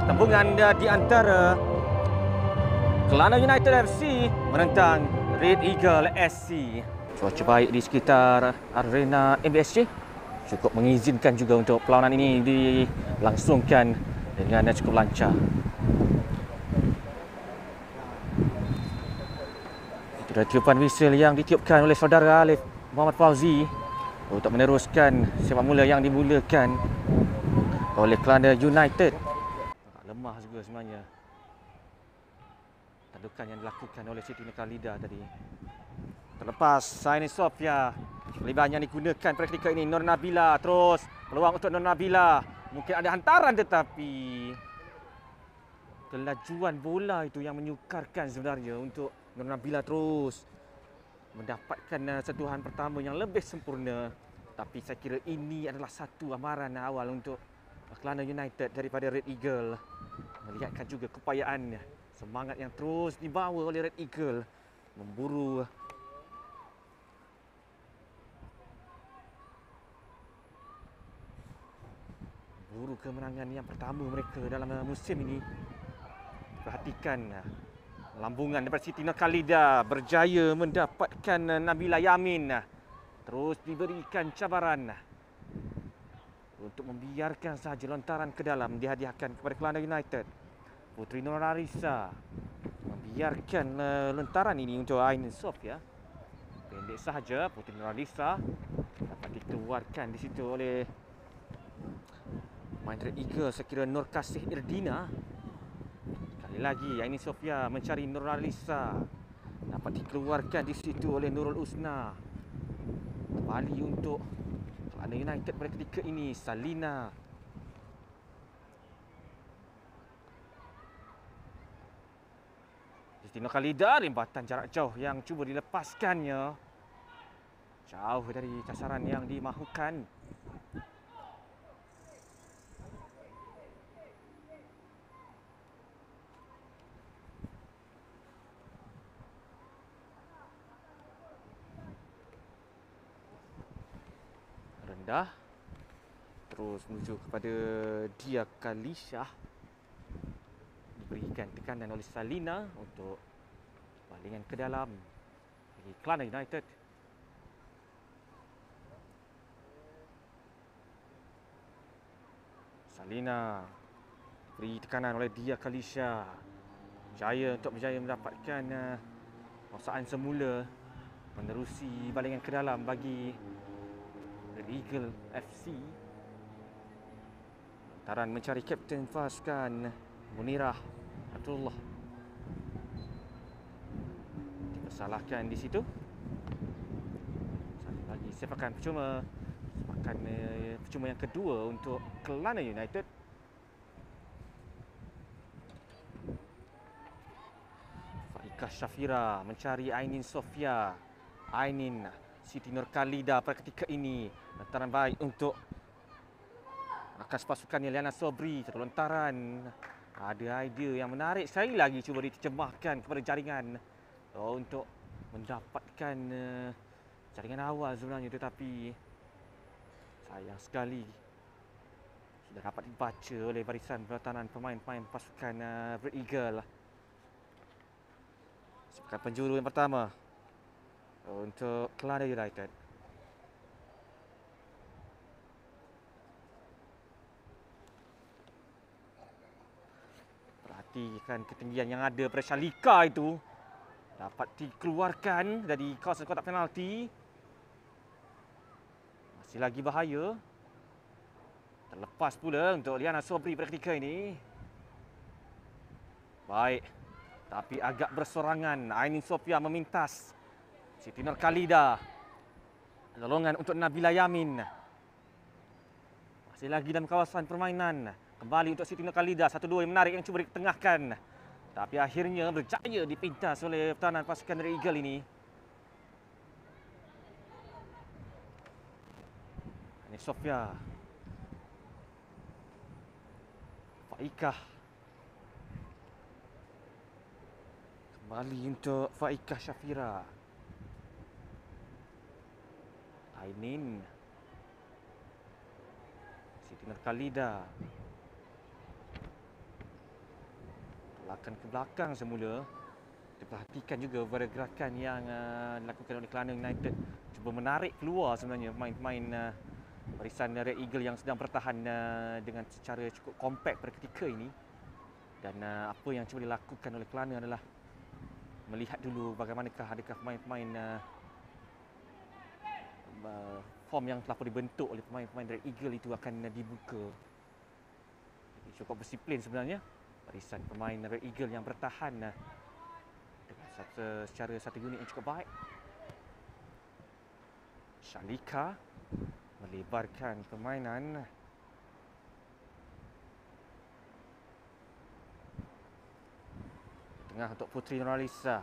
Pertembungan di antara Kelana United FC menentang Red Eagle SC. Cuaca baik di sekitar arena MBSC cukup mengizinkan juga untuk perlawanan ini dilangsungkan dengan cukup lancar. Itu adalah tiupan whistle yang ditiupkan oleh saudara Alif Muhammad Fauzi untuk meneruskan sepak mula yang dimulakan oleh Kelana United. Lemah juga sebenarnya tandukan yang dilakukan oleh Siti Nurkhalida tadi. Terlepas Saini Sofia, lebih banyak digunakan pada ketika ini. Nur Nabila terus peluang untuk Nur Nabila. Mungkin ada hantaran tetapi kelajuan bola itu yang menyukarkan sebenarnya untuk Nur Nabila terus mendapatkan sentuhan pertama yang lebih sempurna. Tapi saya kira ini adalah satu amaran awal untuk Kelana United daripada Red Eagle. Melihatkan juga keupayaan, semangat yang terus dibawa oleh Red Eagle memburu kemenangan yang pertama mereka dalam musim ini. Perhatikan lambungan daripada Siti Nurkhalida, berjaya mendapatkan Nabila Yamin. Terus diberikan cabaran untuk membiarkan sahaja lontaran ke dalam dihadiahkan kepada Kelana United. Putri Nurarisa membiarkan lontaran ini untuk Ainin Sofia. Pendek sahaja Putri Nurarisa dapat dikeluarkan di situ oleh pemain Red Eagle, saya kira Nur Kasih Irdina. Sekali lagi Ainin Sofia mencari Nurarisa, dapat dikeluarkan di situ oleh Nurul Usna. Kembali untuk Kelana United pada ketika ini Salina. Siti Nurkhalida, rembatan jarak jauh yang cuba dilepaskannya. Jauh dari casaran yang dimahukan. Rendah. Terus menuju kepada Dia Khalishah. Diberikan tekanan oleh Salina untuk balingan ke dalam bagi Kelana United. Salina beri tekanan oleh Dia Khalishah. Berjaya mendapatkan maksaan semula, menerusi balingan ke dalam bagi Red Eagle FC. Lantaran mencari kapten pasukan Munirah Abdullah. Dipersalahkan di situ. Satu lagi sepakan percuma. Sepakan percuma yang kedua untuk Kelana United. Faikah Shafira mencari Ainin Sofia. Ainin Siti Nurkhalida pada ketika ini. Lantaran baik untuk rakan pasukannya Liana Sobri. Satu lontaran. Ada idea yang menarik sekali lagi cuba diterjemahkan kepada jaringan untuk mendapatkan jaringan awal sebenarnya, tetapi sayang sekali sudah dapat dibaca oleh barisan pertahanan pemain-pemain pasukan Red Eagle. Sepakan penjuru yang pertama untuk Kelana United. Perhatikan ketinggian yang ada pada Shalika itu. Dapat dikeluarkan dari kawasan kotak penalti. Masih lagi bahaya. Terlepas pula untuk Liana Sobri pada ketika ini. Baik. Tapi agak bersorangan. Ainin Sofia memintas Siti Nurkhalida. Lolongan untuk Nabila Yamin. Masih lagi dalam kawasan permainan. Kembali untuk Siti Nurkhalida. 1-2 yang menarik yang cuba ditengahkan. Tapi akhirnya berjaya dipintas oleh pertahanan pasukan Red Eagle ini. Ainin Sofia. Faikah. Kembali untuk Faikah Shafira. Ainin. Siti Nurkhalida. Belakang ke belakang semula. Diperhatikan juga pada gerakan yang dilakukan oleh Kelana United. Cuba menarik keluar sebenarnya pemain-pemain barisan Red Eagle yang sedang bertahan dengan secara cukup kompak pada ketika ini. Dan apa yang cuba dilakukan oleh Kelana adalah melihat dulu bagaimanakah adakah pemain-pemain form yang telah dibentuk oleh pemain-pemain Red Eagle itu akan dibuka. Jadi cukup berdisiplin sebenarnya barisan pemain Red Eagle yang bertahan dengan secara satu unit yang cukup baik. Shalika melebarkan permainan. Tengah untuk Puteri Nurhaliza.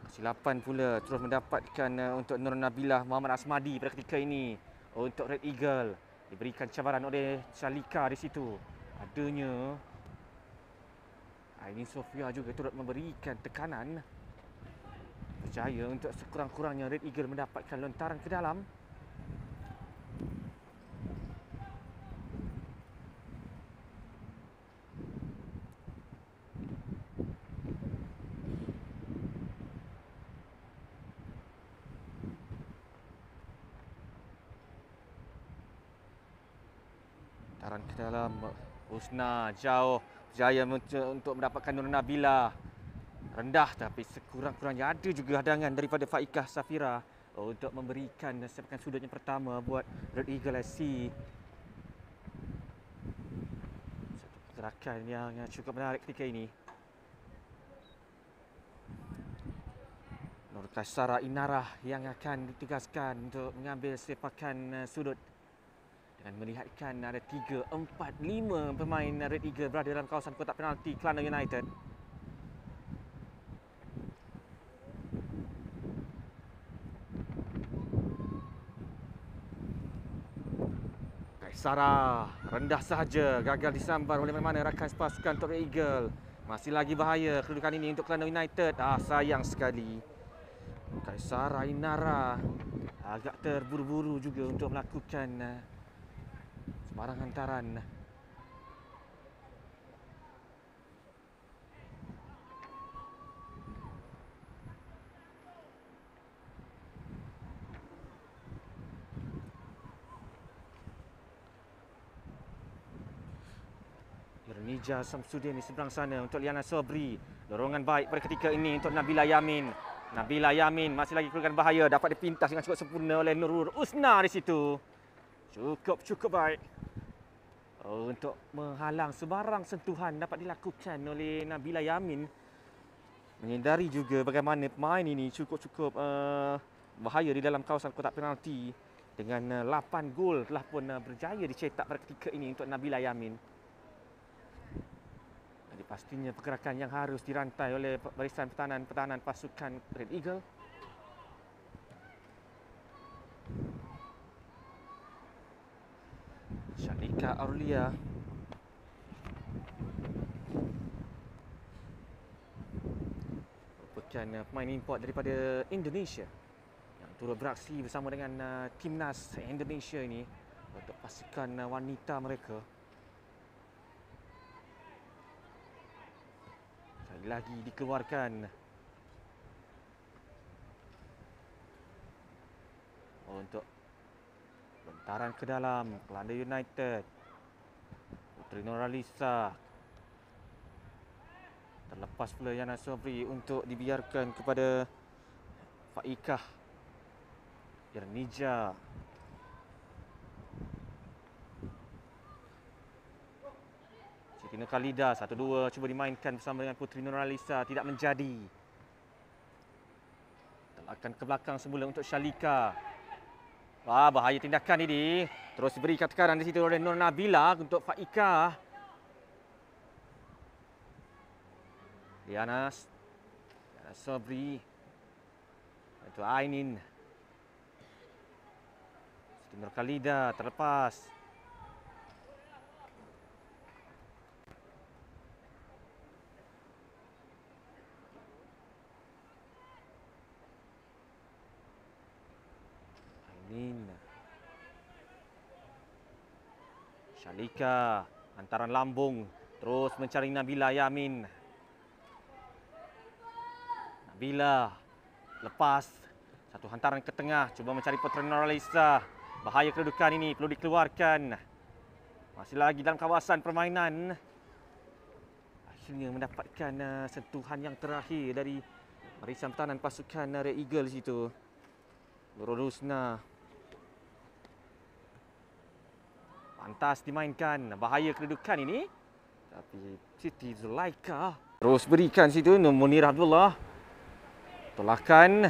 Kesilapan pula terus mendapatkan untuk Nur Nabilah Muhammad Asmadi pada ketika ini. Untuk Red Eagle diberikan cabaran oleh Shalika di situ. Adanya Ainin Sofia juga turut memberikan tekanan. Berjaya untuk sekurang-kurangnya Red Eagle mendapatkan lontaran ke dalam. Lontaran ke dalam. Husna jauh. Berjaya untuk mendapatkan Nur Nabila. Rendah tapi sekurang-kurangnya ada juga hadangan daripada Faikah Safira untuk memberikan sepakan sudut yang pertama buat Red Eagle SC. Satu gerakan yang cukup menarik ketika ini. Nur Kaisara Inarah yang akan ditugaskan untuk mengambil sepakan sudut. Dan melihatkan ada 3, 4, 5 pemain Red Eagle berada dalam kawasan kotak penalti Kelana United. Kaisara rendah sahaja, gagal disambar oleh mana rakan pasukan untuk Red Eagle. Masih lagi bahaya kedudukan ini untuk Kelana United. Sayang sekali. Kaisara Inara agak terburu-buru juga untuk melakukan sebarang hantaran. Nija Samsudin di seberang sana untuk Liana Sobri. Dorongan baik pada ketika ini untuk Nabila Yamin. Nabila Yamin masih lagi keluarkan bahaya. Dapat dipintas dengan cukup sempurna oleh Nurul Usna di situ. Cukup baik. Untuk menghalang sebarang sentuhan dapat dilakukan oleh Nabila Yamin. Menyedari juga bagaimana pemain ini cukup bahaya di dalam kawasan kotak penalti. Dengan 8 gol telah pun berjaya dicetak pada ketika ini untuk Nabila Yamin. Jadi pastinya pergerakan yang harus dirantai oleh barisan pertahanan pasukan Red Eagle. Shalika Aurelia. Merupakan pemain import daripada Indonesia yang turut beraksi bersama dengan timnas Indonesia ini untuk pasukan wanita mereka. Lagi dikeluarkan untuk lontaran ke dalam Kelana United. Puteri Nurhaliza terlepas pula Yana Sobri untuk dibiarkan kepada Faikah Irnija. Siti Nurkhalida 1-2 cuba dimainkan bersama dengan Puteri Nurhaliza, tidak menjadi. Telakan ke belakang semula untuk Shalika. Bahaya tindakan ini. Terus diberikan tekanan di situ oleh Nur Nabila untuk Faikah. Liana Sobri untuk Ainin. Siti Nurkhalida terlepas. Shalika hantaran lambung terus mencari Nabila Yamin. Bila lepas satu hantaran ke tengah, cuba mencari Putra Nurhaliza. Bahaya kedudukan ini, perlu dikeluarkan. Masih lagi dalam kawasan permainan. Akhirnya mendapatkan sentuhan yang terakhir dari barisan pertahanan pasukan Red Eagles itu. Nurul Husna. Pantas dimainkan. Bahaya kedudukan ini. Tapi Siti Zulaikha terus berikan situ Munir Abdullah. Tolakan.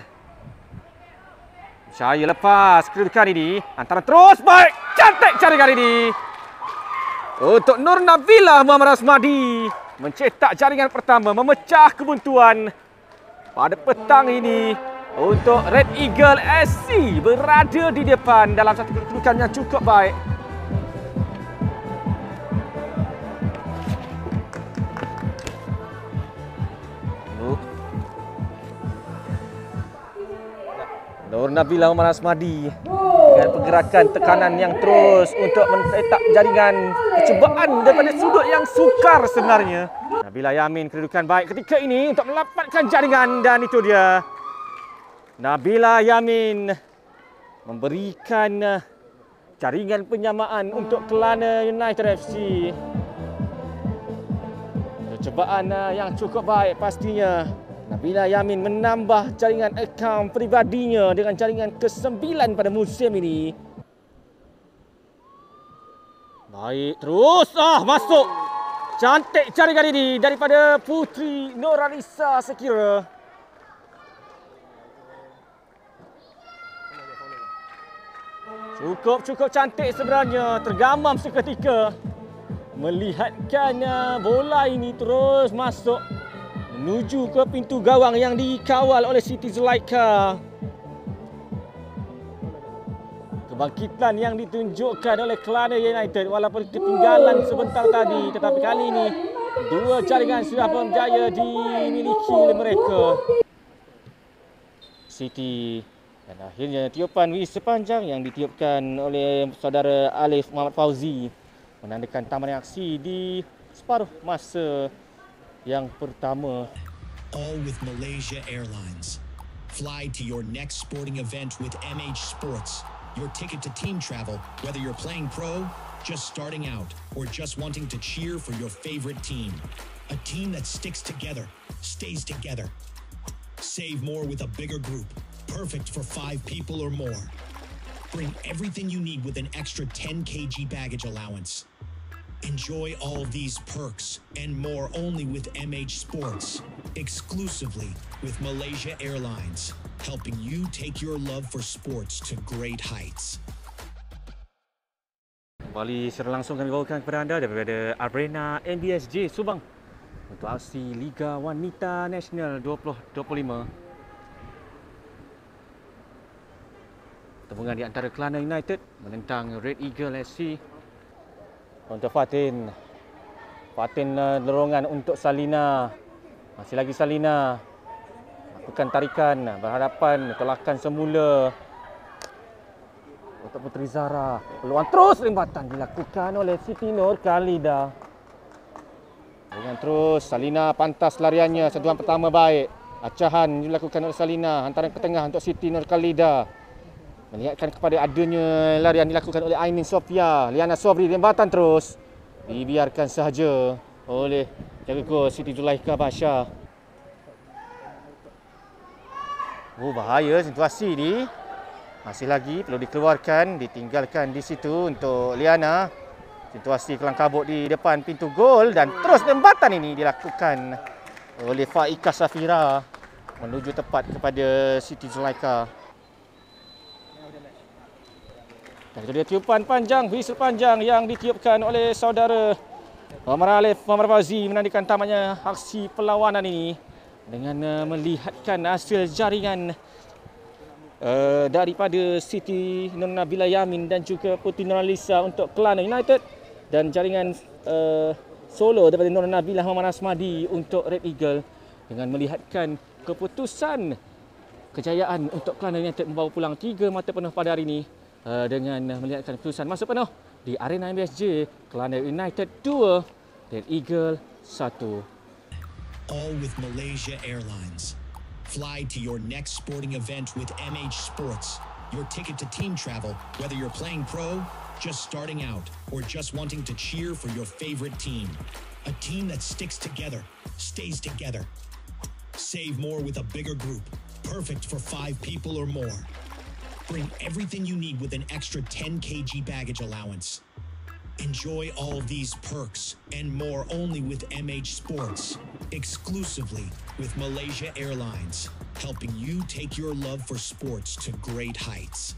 Cahaya lepas kedudukan ini. Antara terus baik. Cantik jaringan ini. Untuk Nur Nabila Muhammad Asmadi. Mencetak jaringan pertama. Memecah kebuntuan pada petang ini. Untuk Red Eagle SC berada di depan dalam satu kedudukan yang cukup baik. Nur Nabila Muhammad Asmadi dengan pergerakan tekanan yang terus untuk mencetak jaringan, percubaan daripada sudut yang sukar sebenarnya. Nabila Yamin kedudukan baik ketika ini untuk mendapatkan jaringan, dan itu dia. Nabila Yamin memberikan jaringan penyamaan untuk Kelana United FC. Percubaan yang cukup baik pastinya. Nabila Yamin menambah jaringan akaun peribadinya dengan jaringan ke-9 pada musim ini. Baik, terus masuk. Cantik jaringan ini daripada Putri Nurhaliza sekira. Cukup cantik sebenarnya. Tergamam seketika melihatkan bola ini terus masuk menuju ke pintu gawang yang dikawal oleh Siti Zulaikha. Kebangkitan yang ditunjukkan oleh Kelana United walaupun ketinggalan sebentar tadi, tetapi kali ini dua jaringan sudah berjaya dimiliki oleh mereka. Siti, dan akhirnya tiupan wis sepanjang yang ditiupkan oleh saudara Alif Muhammad Fauzi menandakan tamat aksi di separuh masa yang pertama. All with Malaysia Airlines. Fly to your next sporting event with MH Sports. Your ticket to team travel, whether you're playing pro, just starting out, or just wanting to cheer for your favorite team. A team that sticks together, stays together. Save more with a bigger group, perfect for 5 people or more. Bring everything you need with an extra 10 kg baggage allowance. Enjoy all these perks and more only with MH Sports, exclusively with Malaysia Airlines, helping you take your love for sports to great heights. Kembali secara langsung kami bawakan kepada anda daripada Arena NBSJ Subang untuk aksi Liga Wanita Nasional 2025. Pertandingan di antara Kelana United menentang Red Eagle SC. Untuk Fatin dorongan untuk Salina. Masih lagi Salina lakukan tarikan berhadapan tolakan semula untuk Puteri Zahra. Peluang terus rembatan dilakukan oleh Siti Nurkhalida. Dengan terus Salina pantas lariannya, sentuhan pertama baik. Acahan dilakukan oleh Salina, hantaran ke tengah untuk Siti Nurkhalida. Melihatkan kepada adanya larian dilakukan oleh Ainin Sofia. Liana Sobri rembatan terus. Dibiarkan sahaja oleh jaga gol Siti Zulaikha Basha. Bahaya situasi ini. Masih lagi perlu dikeluarkan, ditinggalkan di situ untuk Liana. Situasi kelang kabut di depan pintu gol dan terus rembatan ini dilakukan oleh Faika Safira menuju tepat kepada Siti Zulaikha. Dan itu dia tiupan panjang, whistle panjang yang ditiupkan oleh saudara Muhammad Alif Muhammad Fauzi menandakan tamatnya aksi perlawanan ini dengan melihatkan hasil jaringan daripada Siti Nur Nabila Yamin dan juga Putri Nurhaliza untuk Kelana United, dan jaringan solo daripada Nur Nabila Muhammad Asmadi untuk Red Eagle, dengan melihatkan keputusan kejayaan untuk Kelana United membawa pulang 3 mata penuh pada hari ini. Dengan melihatkan keputusan masuk penuh di Arena MBSJ, Kelana United 2, Red Eagle 1. All with Malaysia Airlines. Fly to your next sporting event with MH Sports. Your ticket to team travel, whether you're playing pro, just starting out, or just wanting to cheer for your favorite team. A team that sticks together, stays together. Save more with a bigger group, perfect for 5 people or more. Bring everything you need with an extra 10 kg baggage allowance. Enjoy all these perks and more only with MH Sports, exclusively with Malaysia Airlines, helping you take your love for sports to great heights.